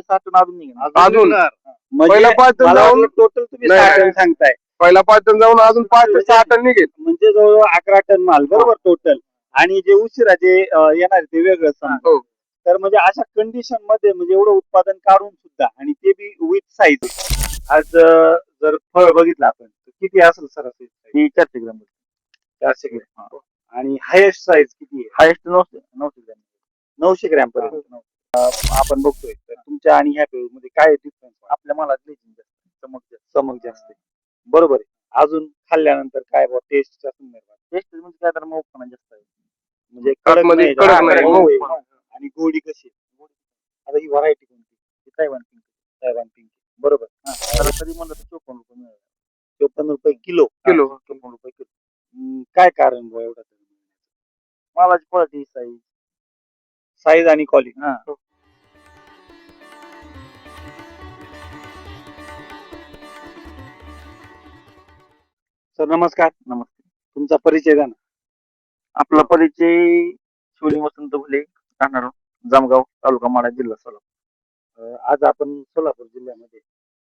5 ते 6 टन अजून निघेल. अजून म्हणजे पहिला 5 टन मला जाऊन वाटलं टोटल तुम्ही नाही, 6 टन नाही. सांगताय. पहिला 5 टन जाऊन अजून 5 ते 6 टन निघेल. म्हणजे जवळजवळ 11 टन माल बरोबर टोटल. आणि जे उशिरा जे येणार ते वेगळं समजा. हो. तर म्हणजे अशा कंडिशन मध्ये म्हणजे एवढं उत्पादन काढून सुद्धा आणि ते बी विथ साईज. आज जर फळ बघितलं आपण तर किती असेल सरासरी size? ही 400 ग्रॅम. 400 ग्रॅम. आणि हायेस्ट साईज किती आहे? Highest 900 gram. 900 ग्रॅम पर्यंत. आपण बघतोय तर तुमच्या आणि ह्या मध्ये काय डिफरन्स? आपल्या मालात चमक जास्त. चमक जास्त आहे. बरोबर आहे. अजून खाल्ल्यानंतर काय टेस्टच्या संदर्भात टेस्ट म्हणजे काय तर मऊपणा जास्त आहे. म्हणजे कडक आतमध्ये नाही, कडक नाही, मऊ मऊ. आहे. आणि गोडी कशी आहे? आता ही व्हरायटी कोणती? ही तैवान पिंक. Taiwan pink. बरोबर. सरासरी म्हणलं तर 54 रुपये मिळाले. 54 रुपये किलो. किलो. 54 रुपये किलो. काय कारण बुवा एवढं? मालाची क्वालिटी, साईज. साईज आणि क्वालिटी. हा. सर नमस्कार. नमस्ते. तुमचा परिचय द्या ना. आपला परिचय शिवलिंग वसंत फुले, राहणार जामगाव, तालुका माडा, जिल्हा सोलापूर. आज आपण सोलापूर जिल्ह्यामध्ये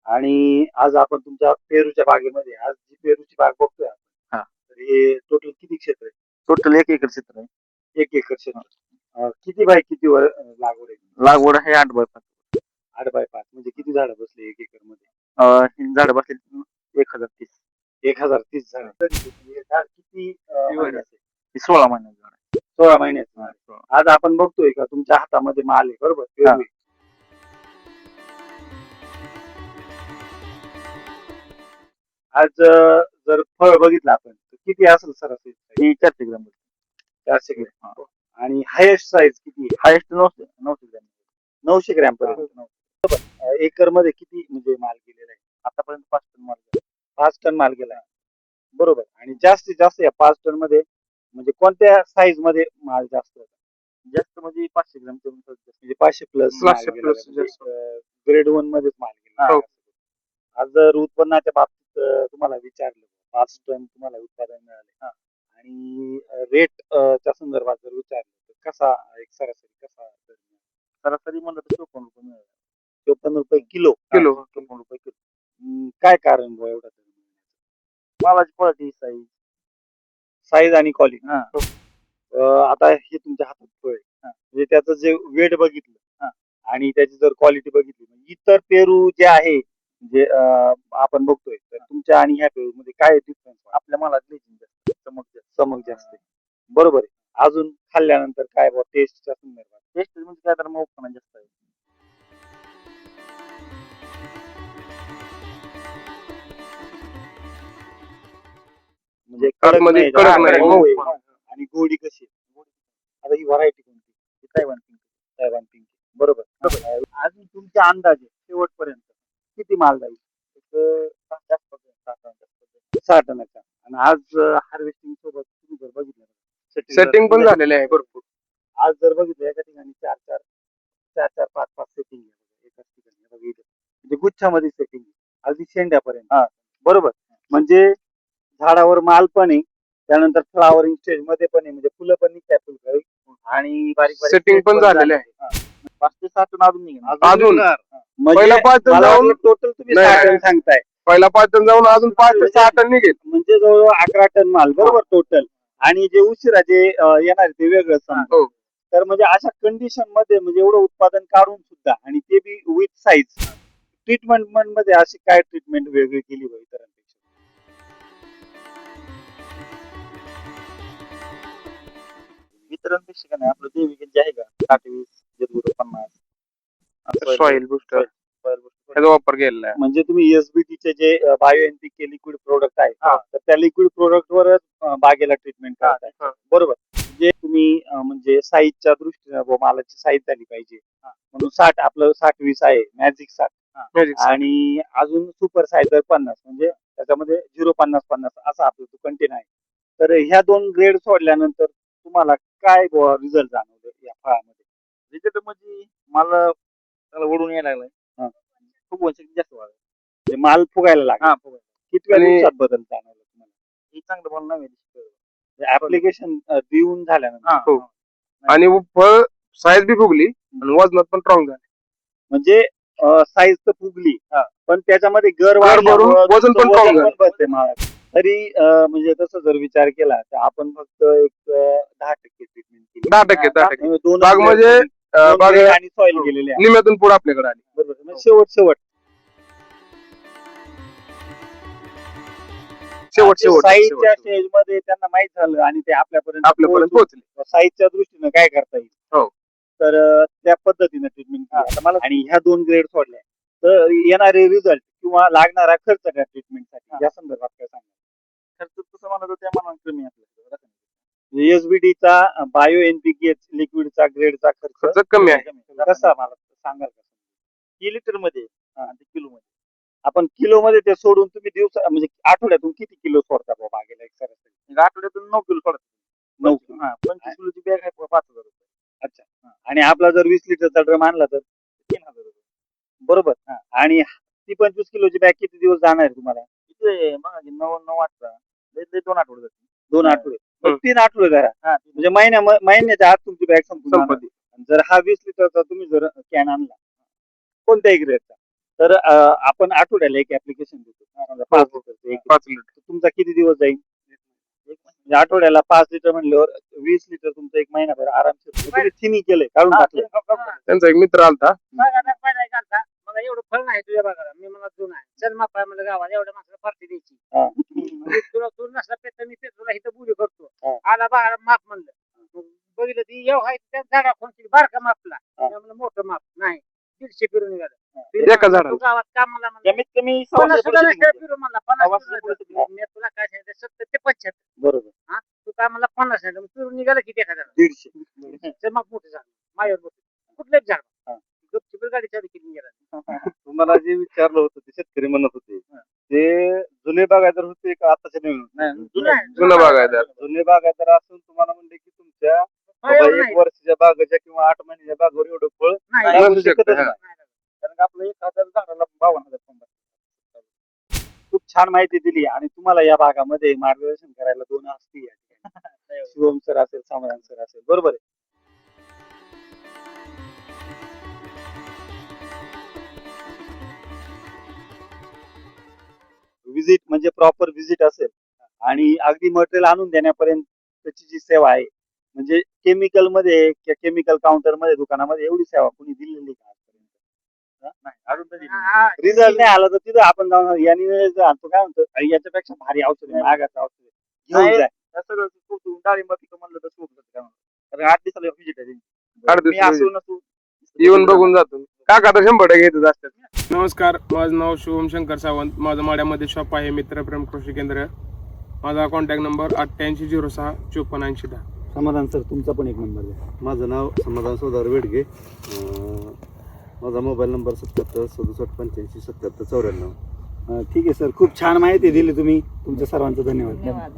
आणि आज आपण तुमच्या पेरूच्या बागेमध्ये आज जी पेरूची बाग बघतोय आपण. हा. तर हे टोटल किती क्षेत्र आहे? टोटल 1 एकर क्षेत्र आहे. 1 एकर क्षेत्र. किती बाय किती वर लागवड आहे? लागवड आहे 8 बाय 5. 8 बाय 5 म्हणजे किती झाडं बसले 1 एकर मध्ये? झाड बसले 1030. 1030 झाडं. म्हणजे झाड किती महिन्याचं? 16 महिन्याचं झाड आहे. 16 महिन्याचं झाड. आज आपण बघतोय का तुमच्या हातामध्ये माल आहे बरोबर? पेरू आहे. आज जर फळ बघितलं आपण तर किती असेल सरासरी? ही 400 ग्रॅम. 400 ग्रॅम. आणि हायेस्ट साईज किती आहे? Highest 900 gram. 900 ग्रॅम पर्यंत. एकर मध्ये किती म्हणजे माल गेलेला आहे? आतापर्यंत 5 टन माल गेला. 5 टन माल गेला. बरोबर. आणि जास्तीत जास्त या 5 टन मध्ये म्हणजे कोणत्या साईज मध्ये माल जास्त होता? जास्त म्हणजे 500 ग्रॅम म्हणजे 500 प्लस 500 plus जास्त. ग्रेड 1 मध्येच माल गेला. हो. आज जर उत्पन्नाच्या बाबतीत तुम्हाला विचारलं 5 टन तुम्हाला उत्पादन मिळाले आणि रेट च्या संदर्भात जर विचारलं तर कसा एक सरासरी कसा सरासरी म्हणलं तर 54 रुपये मिळाले. 54 रुपये किलो. 54 रुपये किलो. काय कारण बुवा एवढं? मालाची क्वालिटी, साईज आणि क्वालिटी. हा. आता हे तुमच्या हातात फळ आहे. म्हणजे त्याचं जे वेट बघितलं आणि त्याची जर क्वालिटी बघितली इतर पेरू जे आहे म्हणजे आपण बघतोय तर तुमच्या आणि ह्या पेरू मध्ये काय डिफरन्स? आपल्या मालात चमक जास्त. चमक जास्त आहे. बरोबर आहे. अजून खाल्ल्यानंतर काय बुवा टेस्टच्या संदर्भात? टेस्ट म्हणजे काय तर मऊपणा जास्त आहे. म्हणजे आतमध्ये नाही, कडक नाही, मऊ मऊ. आहे. आणि गोडी कशी आहे? आता ही व्हरायटी कोणती? ही तैवान पिंक. Taiwan pink. बरोबर. अजून तुमच्या अंदाजे शेवटपर्यंत किती माल जाईल? 6 टनाचा. आणि आज हार्वेस्टिंग सोबत तुम्ही जर बघितलं सेटिंग पण झालेले आहे भरपूर. आज जर बघितलं एका ठिकाणी 4-4, 5-5 सेटिंग आहे एकाच ठिकाणी. म्हणजे गुच्छामध्ये सेटिंग अगदी शेंड्यापर्यंत. बरोबर. म्हणजे झाडावर माल पण आहे, त्यानंतर फ्लावरिंग स्टेज मध्ये पण आहे, म्हणजे फुलं पण निघतात फुलकळी आणि बारीक बारीक सेटिंग पण झालेले आहे. 5 ते 6 टन अजून निघेल. अजून म्हणजे पहिला 5 टन मला जाऊन वाटलं टोटल तुम्ही नाही, 6 नाही. टन सांगताय. पहिला 5 टन जाऊन अजून 5 ते 6 टन निघेल. म्हणजे जवळजवळ 11 टन माल बरोबर टोटल. आणि जे उशिरा जे येणार ते वेगळं समजा. हो. तर म्हणजे अशा कंडिशन मध्ये म्हणजे एवढं उत्पादन काढून सुद्धा आणि ते बी विथ साईज. ट्रीटमेंट मध्ये अशी काय ट्रीटमेंट वेगळी केली होती इतरांपेक्षा? इतरांपेक्षा नाही आपलं जैविक जे आहे का 28-50 सॉइल बुस्टर त्याचा वापर केलेला आहे. म्हणजे तुम्ही एसबीटी चे जे बायो एनपीके लिक्विड प्रोडक्ट आहे तर त्या लिक्विड प्रोडक्ट वरच बागेला ट्रीटमेंट करताय. बरोबर. जे तुम्ही म्हणजे साईजच्या दृष्टीने मालाची साईज झाली पाहिजे म्हणून 60 आपलं 60-20 आहे मॅजिक 60 आणि अजून सुपर साईज 50 म्हणजे त्याच्यामध्ये 0-50-50 असा आपला तो कंटेन आहे. तर ह्या 2 ग्रेड सोडल्यानंतर तुम्हाला काय रिझल्ट जाणवले या फळामध्ये? रिझल्ट म्हणजे मला त्याला ओढून यायला लागलाय. फुगवण शक्ती जास्त वाढली. म्हणजे माल फुगायला लागला. कितव्या आणि- दिवसात बदल जाणवला तुम्हाला? हे चांगलं मला नाही ऍप्लिकेशन देऊन झाल्यानंतर हो. आणि फळ साईज बी फुगली आणि वजनात पण स्ट्रॉंग झाली. म्हणजे साईज तर फुगली पण त्याच्यामध्ये गर गर भरून वाढल्यामुळं वजन पण वजन कमी झालं. बसते माळात. तरी म्हणजे तसं जर विचार केला तर आपण फक्त एक 10% ट्रीटमेंट केली. 10%. दोन बाग म्हणजे बाग आणि सॉइल गेलेले आहे. निम्यातून पुढे आपल्याकडे आली. बरोबर म्हणजे शेवट साईजच्या स्टेज मध्ये त्यांना माहित झालं आणि ते आपल्यापर्यंत पोहोचले. साईजच्या दृष्टीने काय करता येईल हो. तर त्या पद्धतीने ट्रीटमेंट केली. आणि ह्या 2 ग्रेड सोडल्या तर येणारे रिझल्ट किंवा लागणारा खर्च त्या ट्रीटमेंटसाठी या संदर्भात काय सांगा? खर्च तसं म्हणलं तर त्या मानाने कमी आहे आपल्याकडे. एसबीडीचा बायो एनपीके लिक्विडचा ग्रेडचा खर्च कमी आहे. कसा मला सांगाल का? लिटर मध्ये आणि किलो मध्ये. आपण किलो मध्ये ते सोडून तुम्ही म्हणजे आठवड्यातून किती किलो सोडता बागेला एक सरासरी? आठवड्यातून 9 किलो सोडतात. 9 किलो. 25 किलोची बॅग आहे 5,000 रुपये. अच्छा. आणि आपला जर 20 लिटरचा ड्रम आणला तर 3,000 रुपये. बरोबर. आणि ती 25 किलोची बॅग किती दिवस जाणार आहे तुम्हाला? तिथे मग 9 8 2 आठवडे जातील. 2 आठवडे. 3 आठवडे धरा. म्हणजे महिन्याच्या आत तुमची बॅग संपून. जर हा 20 लिटरचा तुम्ही जर कॅन आणला कोणत्याही ग्रेडचा तर आपण आठवड्याला एक ऍप्लिकेशन देतो. 5 लिटरचं 5 लिटर. तुमचा किती दिवस जाईल? म्हणजे आठवड्याला 5 लिटर म्हणल्यावर 20 लिटर तुमचं एक महिनाभर आरामशीर थिनी केलंय काढून टाकलं. त्यांचा एक मित्र आलता. मला एवढं फळ नाही तुझ्या बागाला. मी मला जुन आहे चल मापा मला गावाला एवढ्या माणसाला पार्टी द्यायची. तुला दूर नसला पेट मी तुला इथं बुडी करतो. आला बाळा माप म्हणलं बघितलं ती एवढा त्या झाडा कोणती बारका मापला म्हणलं मोठं माप नाही 150 फिरून निघालं. एका झाडाला. गावात कामाला कमीत कमी फिरून म्हणला 50 मी तुला काय सांगितलं 70 ते 75. बरोबर. तू काय मला 50 सांगितलं फिरून निघालं किती एखाद्या 150. तर मग मोठं झालं माझ्यावर मोठं कुठलेच झाड गपचिप गाडी चालू केली गेला. तुम्हाला जे विचारलं होतं ते शेतकरी म्हणत होते ते जुने बागायदार होते का आताचे नवीन? जुना बागायदार. जुने बागायदार असून तुम्हाला म्हणले की तुमच्या बाबा 1 वर्षाच्या बागेच्या किंवा 8 महिन्याच्या बागेवर एवढं फळ लागू शकतच नाही. कारण आपलं 1,000 झाडाला 52,000 फळ. खूप छान माहिती दिली आणि तुम्हाला या भागामध्ये मार्गदर्शन करायला 2 असतील या ठिकाणी. शिवम सर असेल, समाधान सर असेल. बरोबर आहे. विजिट म्हणजे प्रॉपर विजिट असेल आणि अगदी मटेरियल आणून देण्यापर्यंत त्याची जी सेवा आहे म्हणजे केमिकल मध्ये केमिकल काउंटर मध्ये दुकानामध्ये एवढी सेवा कोणी दिलेली का आजपर्यंत? नाही अजून तरी रिझल्ट नाही आला तर तिथं आपण जाऊन याने तो काय म्हणतो याच्यापेक्षा भारी औषध आहे मागाचं औषध घेऊन जाय. सगळं डाळिंब पिकं म्हणलं तर खूप काय म्हणतात. कारण 8 दिवसाला व्हिजिट आहे. 8 मी दिवस असू नसू येऊन बघून जातो. काका तर 100% येतच असतात. नमस्कार, माझं नाव शिवम शंकर सावंत. माझं माड्यामध्ये शॉप आहे मित्रप्रेम कृषी केंद्र. माझा कॉन्टॅक्ट नंबर 8806 548010. समाधान सर तुमचा पण एक नंबर द्या. माझं नाव समाधान सोदार वेडगे. माझा मोबाईल नंबर 77 67 85 77 94. ठीक आहे सर, खूप छान माहिती दिली तुम्ही. तुमच्या सर्वांचं धन्यवाद.